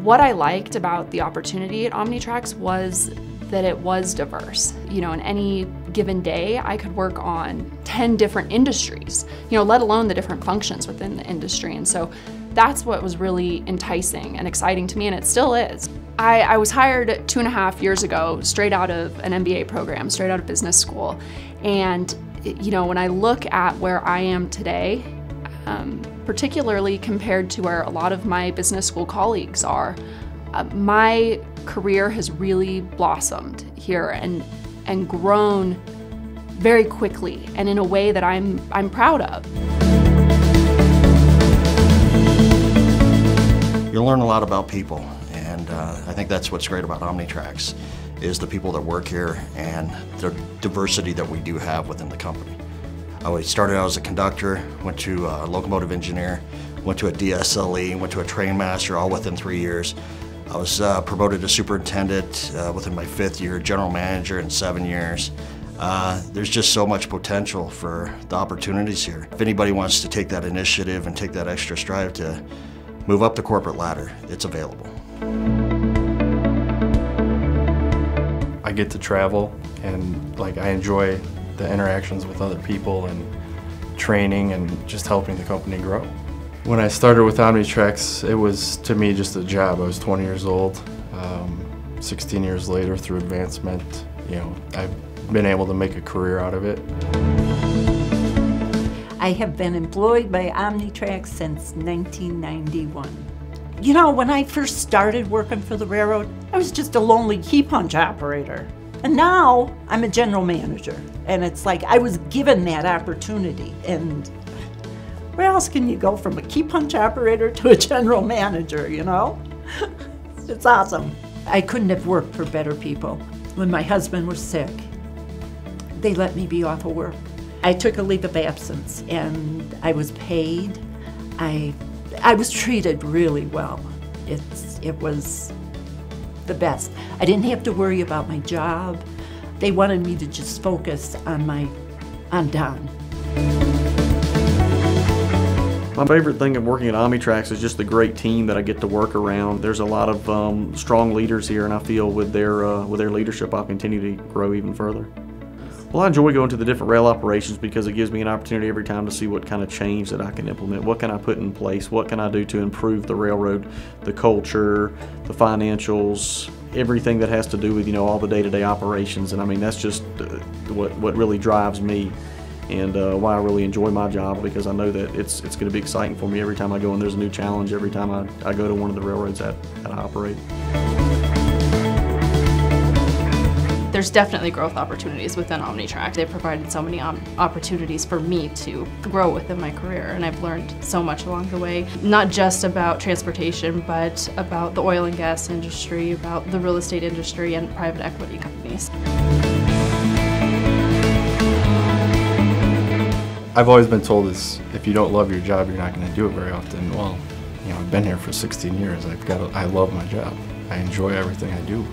What I liked about the opportunity at OmniTRAX was that it was diverse. You know, in any given day, I could work on 10 different industries, you know, let alone the different functions within the industry. And so that's what was really enticing and exciting to me, and it still is. I was hired 2.5 years ago, straight out of an MBA program, straight out of business school. And, you know, when I look at where I am today, particularly compared to where a lot of my business school colleagues are, my career has really blossomed here and grown very quickly and in a way that I'm proud of. You'll learn a lot about people, and I think that's what's great about OmniTRAX is the people that work here and the diversity that we do have within the company. I started out as a conductor, went to a locomotive engineer, went to a DSLE, went to a train master, all within 3 years. I was promoted to superintendent within my 5th year, general manager in 7 years. There's just so much potential for the opportunities here. If anybody wants to take that initiative and take that extra strive to move up the corporate ladder, it's available. I get to travel, and I enjoy the interactions with other people and training and just helping the company grow. When I started with OmniTRAX, it was, to me, just a job. I was 20 years old. 16 years later, through advancement, you know, I've been able to make a career out of it. I have been employed by OmniTRAX since 1991. You know, when I first started working for the railroad, I was just a lonely key punch operator. And now I'm a general manager. And it's like I was given that opportunity. And where else can you go from a key punch operator to a general manager, you know? It's awesome. I couldn't have worked for better people. When my husband was sick, they let me be off of work. I took a leave of absence and I was paid. I was treated really well. It was the best. I didn't have to worry about my job. They wanted me to just focus on Don. My favorite thing of working at OmniTRAX is just the great team that I get to work around. There's a lot of strong leaders here, and I feel with their leadership I'll continue to grow even further. Well, I enjoy going to the different rail operations because it gives me an opportunity every time to see what kind of change that I can implement. What can I put in place? What can I do to improve the railroad, the culture, the financials, everything that has to do with, you know, all the day-to-day operations. And I mean, that's just what really drives me and why I really enjoy my job, because I know that it's going to be exciting for me every time I go and there's a new challenge every time I go to one of the railroads that I operate. There's definitely growth opportunities within OmniTRAX. They've provided so many opportunities for me to grow within my career, and I've learned so much along the way. Not just about transportation, but about the oil and gas industry, about the real estate industry, and private equity companies. I've always been told this: if you don't love your job, you're not going to do it very often. Well, you know, I've been here for 16 years. I love my job. I enjoy everything I do.